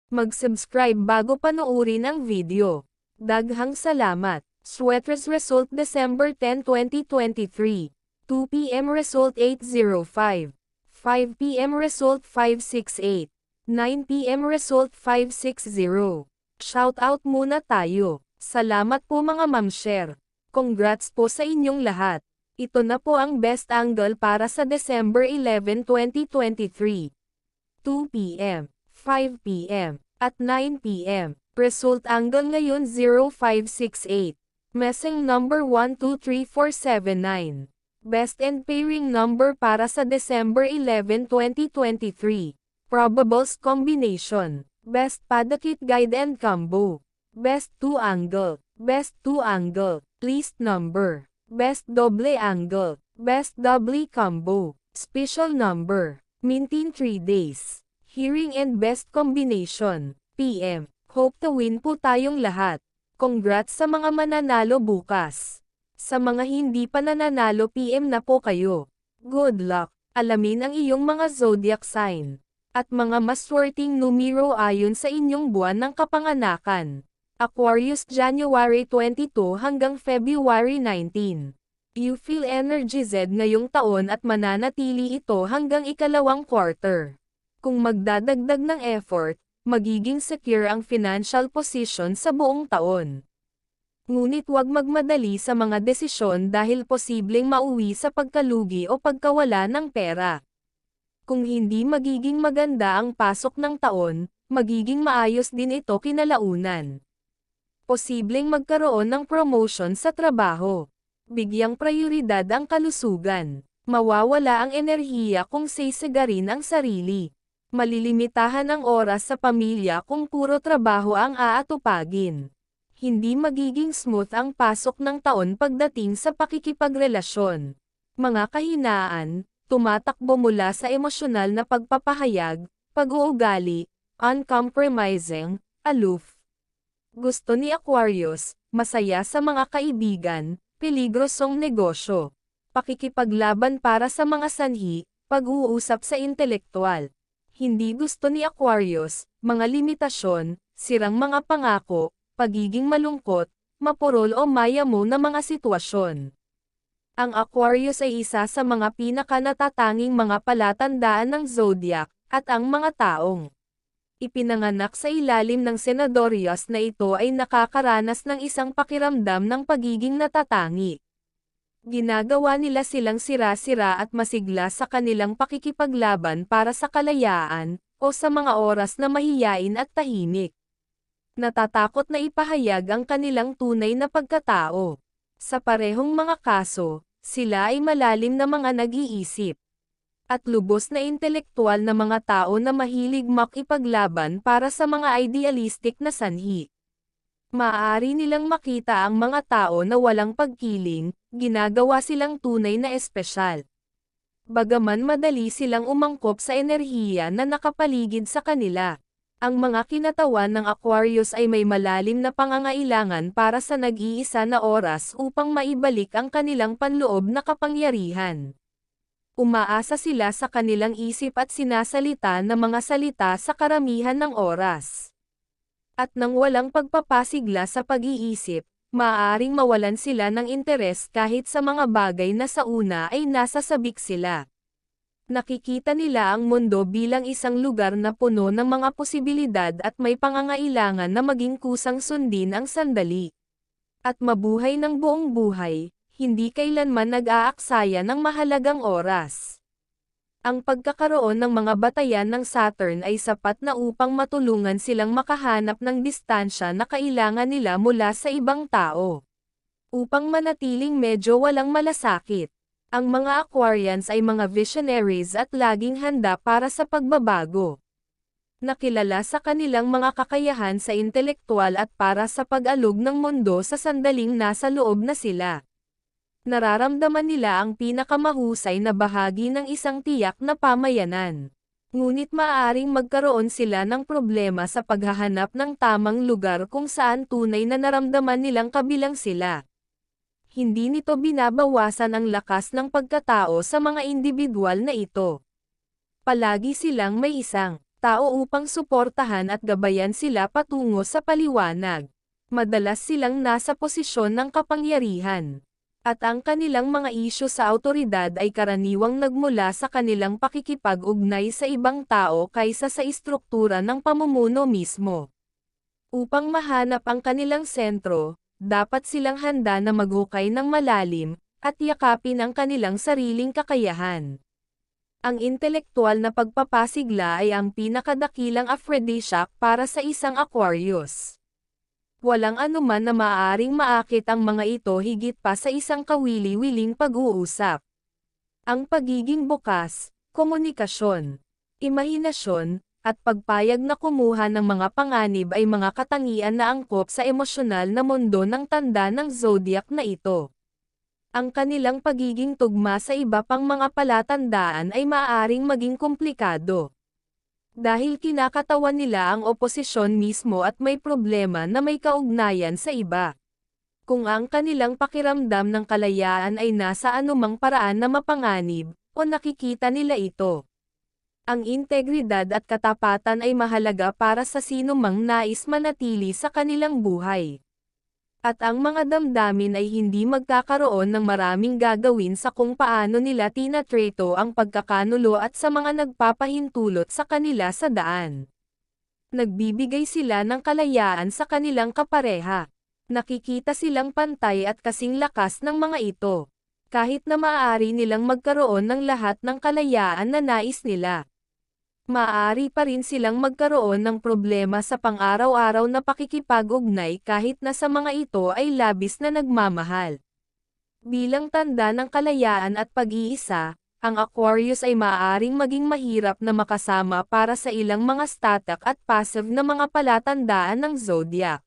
Mag-subscribe bago panoorin ang video. Daghang salamat. Sweaters Result December 10, 2023. 2 p.m. Result 805. 5 p.m. Result 568. 9 p.m. Result 560. Shoutout muna tayo. Salamat po mga ma'am-share. Congrats po sa inyong lahat. Ito na po ang best angle para sa December 11, 2023. 2 p.m., 5 p.m., at 9 p.m. Result angle ngayon 0568. Messing number 123479. Best and pairing number para sa December 11, 2023. Probables combination. Best Padakit Guide and Combo. Best 2 angle. Best 2 angle. Least number. Best double angle. Best double combo. Special number. Mintin 3 days. Hearing and best combination. PM. Hope to win po tayong lahat. Congrats sa mga mananalo bukas. Sa mga hindi pa nananalo PM na po kayo. Good luck. Alamin ang iyong mga zodiac sign. At mga maswerteng numero ayon sa inyong buwan ng kapanganakan. Aquarius January 22 hanggang February 19. You feel energized ngayong taon at mananatili ito hanggang ikalawang quarter. Kung magdadagdag ng effort, magiging secure ang financial position sa buong taon. Ngunit huwag magmadali sa mga desisyon dahil posibleng mauwi sa pagkalugi o pagkawala ng pera. Kung hindi magiging maganda ang pasok ng taon, magiging maayos din ito kinalaunan. Posibleng magkaroon ng promotion sa trabaho. Bigyang prioridad ang kalusugan. Mawawala ang enerhiya kung sisagarin ang sarili. Malilimitahan ang oras sa pamilya kung puro trabaho ang aatupagin. Hindi magiging smooth ang pasok ng taon pagdating sa pakikipagrelasyon. Mga kahinaan, tumatakbo mula sa emosyonal na pagpapahayag, pag-uugali, uncompromising, aloof. Gusto ni Aquarius, masaya sa mga kaibigan, peligrosong negosyo. Pakikipaglaban para sa mga sanhi, pag-uusap sa intelektual. Hindi gusto ni Aquarius, mga limitasyon, sirang mga pangako, pagiging malungkot, mapurol o mayamo na mga sitwasyon. Ang Aquarius ay isa sa mga pinakanatatanging mga palatandaan ng zodiac, at ang mga taong ipinanganak sa ilalim ng Senadorius na ito ay nakakaranas ng isang pakiramdam ng pagiging natatangi. Ginagawa nila silang sira-sira at masigla sa kanilang pakikipaglaban para sa kalayaan, o sa mga oras na mahiyain at tahimik. Natatakot na ipahayag ang kanilang tunay na pagkatao. Sa parehong mga kaso, sila ay malalim na mga nag-iisip. At lubos na intelektual na mga tao na mahilig makipaglaban para sa mga idealistic na sanhi. Maaari nilang makita ang mga tao na walang pagkiling, ginagawa silang tunay na espesyal. Bagaman madali silang umangkop sa enerhiya na nakapaligid sa kanila. Ang mga kinatawan ng Aquarius ay may malalim na pangangailangan para sa nag-iisa na oras upang maibalik ang kanilang panloob na kapangyarihan. Umaasa sila sa kanilang isip at sinasalita na mga salita sa karamihan ng oras. At nang walang pagpapasigla sa pag-iisip, maaaring mawalan sila ng interes kahit sa mga bagay na sa una ay nasa sabik sila. Nakikita nila ang mundo bilang isang lugar na puno ng mga posibilidad at may pangangailangan na maging kusang sundin ang sandali. At mabuhay ng buong buhay, hindi kailanman nag-aaksaya ng mahalagang oras. Ang pagkakaroon ng mga batayan ng Saturn ay sapat na upang matulungan silang makahanap ng distansya na kailangan nila mula sa ibang tao. Upang manatiling medyo walang malasakit. Ang mga Aquarians ay mga visionaries at laging handa para sa pagbabago. Nakilala sa kanilang mga kakayahan sa intelektual at para sa pag-alog ng mundo sa sandaling nasa loob na sila. Nararamdaman nila ang pinakamahusay na bahagi ng isang tiyak na pamayanan. Ngunit maaaring magkaroon sila ng problema sa paghahanap ng tamang lugar kung saan tunay na naramdaman nilang kabilang sila. Hindi nito binabawasan ang lakas ng pagkatao sa mga individual na ito. Palagi silang may isang tao upang suportahan at gabayan sila patungo sa paliwanag. Madalas silang nasa posisyon ng kapangyarihan. At ang kanilang mga isyu sa awtoridad ay karaniwang nagmula sa kanilang pakikipag-ugnay sa ibang tao kaysa sa istruktura ng pamumuno mismo. Upang mahanap ang kanilang sentro, dapat silang handa na maghukay ng malalim, at yakapin ang kanilang sariling kakayahan. Ang intelektual na pagpapasigla ay ang pinakadakilang aphrodisiac para sa isang Aquarius. Walang anuman na maaaring maakit ang mga ito higit pa sa isang kawili-wiling pag-uusap. Ang pagiging bukas, komunikasyon, imahinasyon, at pagpayag na kumuha ng mga panganib ay mga katangian na angkop sa emosyonal na mundo ng tanda ng zodiac na ito. Ang kanilang pagiging tugma sa iba pang mga palatandaan ay maaaring maging komplikado. Dahil kinakatawan nila ang oposisyon mismo at may problema na may kaugnayan sa iba. Kung ang kanilang pakiramdam ng kalayaan ay nasa anumang paraan na mapanganib, o nakikita nila ito. Ang integridad at katapatan ay mahalaga para sa sinumang nais manatili sa kanilang buhay. At ang mga damdamin ay hindi magkakaroon ng maraming gagawin sa kung paano nila tinatrato ang pagkakanulo at sa mga nagpapahintulot sa kanila sa daan. Nagbibigay sila ng kalayaan sa kanilang kapareha. Nakikita silang pantay at kasing lakas ng mga ito. Kahit na maaari nilang magkaroon ng lahat ng kalayaan na nais nila. Maaari pa rin silang magkaroon ng problema sa pang-araw-araw na pakikipag-ugnay kahit na sa mga ito ay labis na nagmamahal. Bilang tanda ng kalayaan at pag-iisa, ang Aquarius ay maaaring maging mahirap na makasama para sa ilang mga static at passive na mga palatandaan ng zodiac.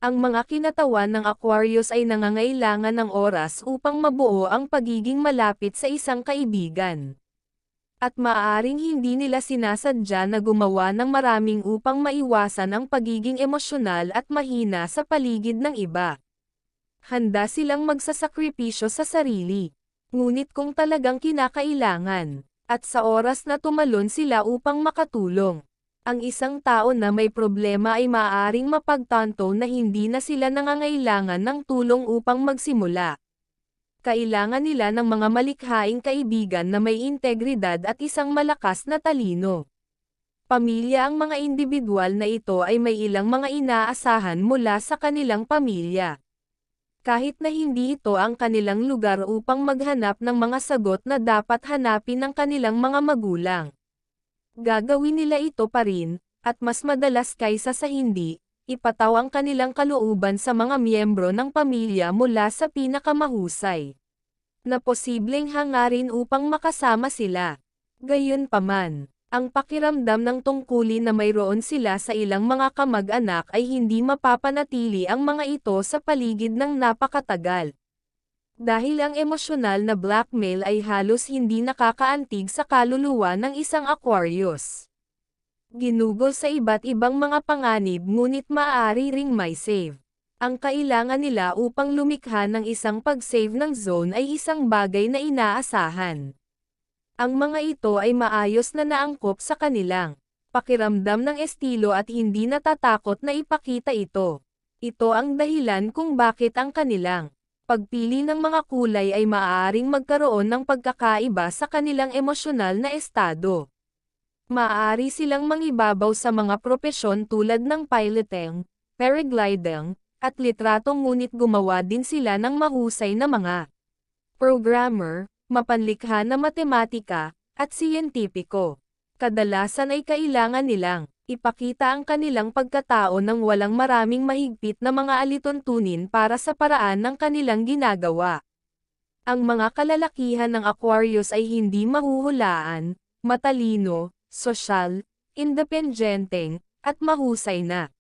Ang mga kinatawan ng Aquarius ay nangangailangan ng oras upang mabuo ang pagiging malapit sa isang kaibigan. At maaaring hindi nila sinasadya na gumawa ng maraming upang maiwasan ang pagiging emosyonal at mahina sa paligid ng iba. Handa silang magsasakripisyo sa sarili. Ngunit kung talagang kinakailangan, at sa oras na tumalon sila upang makatulong, ang isang tao na may problema ay maaaring mapagtanto na hindi na sila nangangailangan ng tulong upang magsimula. Kailangan nila ng mga malikhaing kaibigan na may integridad at isang malakas na talino. Pamilya. Ang mga individual na ito ay may ilang mga inaasahan mula sa kanilang pamilya. Kahit na hindi ito ang kanilang lugar upang maghanap ng mga sagot na dapat hanapin ng kanilang mga magulang. Gagawin nila ito pa rin, at mas madalas kaysa sa hindi, ipataw ang kanilang kalooban sa mga miyembro ng pamilya mula sa pinakamahusay na posibleng hangarin upang makasama sila. Gayunpaman, ang pakiramdam ng tungkulin na mayroon sila sa ilang mga kamag-anak ay hindi mapapanatili ang mga ito sa paligid ng napakatagal. Dahil ang emosyonal na blackmail ay halos hindi nakakaantig sa kaluluwa ng isang Aquarius. Ginugol sa iba't ibang mga panganib ngunit maaari ring may save. Ang kailangan nila upang lumikha ng isang pag-save ng zone ay isang bagay na inaasahan. Ang mga ito ay maayos na naangkop sa kanilang pakiramdam ng estilo at hindi natatakot na ipakita ito. Ito ang dahilan kung bakit ang kanilang pagpili ng mga kulay ay maaaring magkaroon ng pagkakaiba sa kanilang emosyonal na estado. Maaari silang mangibabaw sa mga propesyon tulad ng piloting, paragliding, at litratong ngunit gumawa din sila ng mahusay na mga programmer, mapanlikha na matematika, at siyentipiko. Kadalasan ay kailangan nilang ipakita ang kanilang pagkatao ng walang maraming mahigpit na mga alituntunin para sa paraan ng kanilang ginagawa. Ang mga kalalakihan ng Aquarius ay hindi mahuhulaan, matalino, sosyal, independenteng, at mahusay na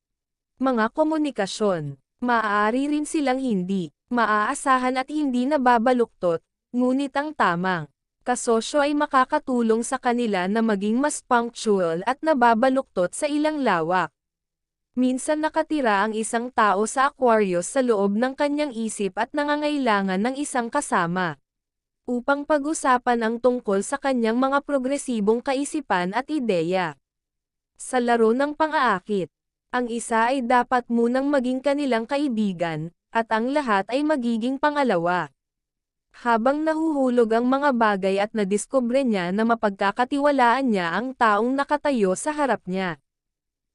mga komunikasyon. Maaari rin silang hindi maaasahan at hindi nababaluktot, ngunit ang tamang kasosyo ay makakatulong sa kanila na maging mas punctual at nababaluktot sa ilang lawak. Minsan nakatira ang isang tao sa Aquarius sa loob ng kanyang isip at nangangailangan ng isang kasama upang pag-usapan ang tungkol sa kanyang mga progresibong kaisipan at ideya. sa laro ng pang-aakit. Ang isa ay dapat munang maging kanilang kaibigan, at ang lahat ay magiging pangalawa. Habang nahuhulog ang mga bagay at nadiskubre niya na mapagkakatiwalaan niya ang taong nakatayo sa harap niya.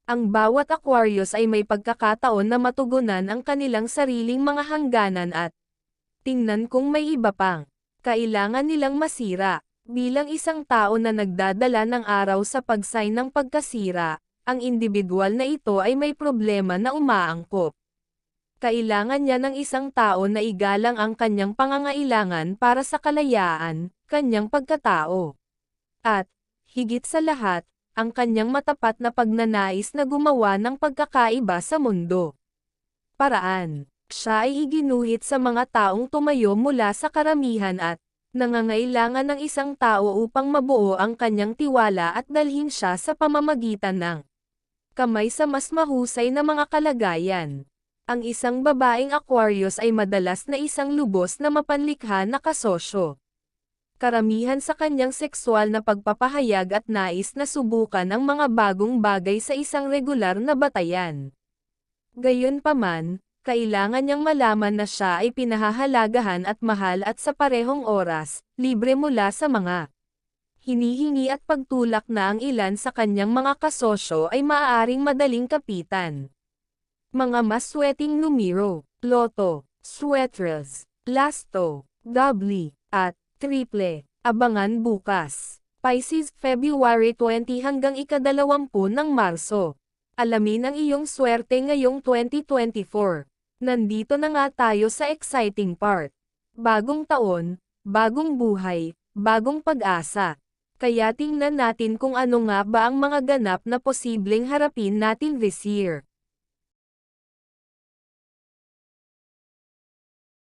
Ang bawat Aquarius ay may pagkakataon na matugunan ang kanilang sariling mga hangganan at tingnan kung may iba pang kailangan nilang masira. Bilang isang tao na nagdadala ng araw sa pag-sign ng pagkasira, ang individual na ito ay may problema na umaangkop. Kailangan niya ng isang tao na igalang ang kanyang pangangailangan para sa kalayaan, kanyang pagkatao. At, higit sa lahat, ang kanyang matapat na pagnanais na gumawa ng pagkakaiba sa mundo. Paraan. Siya ay iginuhit sa mga taong tumayo mula sa karamihan at nangangailangan ng isang tao upang mabuo ang kanyang tiwala at dalhin siya sa pamamagitan ng kamay sa mas mahusay na mga kalagayan. Ang isang babaeng Aquarius ay madalas na isang lubos na mapanlikha na kasosyo. Karamihan sa kanyang sexual na pagpapahayag at nais na subukan ang mga bagong bagay sa isang regular na batayan. Gayunpaman, kailangan niyang malaman na siya ay pinahahalagahan at mahal at sa parehong oras, libre mula sa mga hinihingi at pagtulak na ang ilan sa kanyang mga kasosyo ay maaaring madaling kapitan. Mga masweting numero, loto, sweatres, lasto, doubly, at triple. Abangan bukas. Pisces, February 20 hanggang ika-20 ng Marso. Alamin ang iyong swerte ngayong 2024. Nandito na nga tayo sa exciting part. Bagong taon, bagong buhay, bagong pag-asa. Kaya tingnan natin kung ano nga ba ang mga ganap na posibleng harapin natin this year.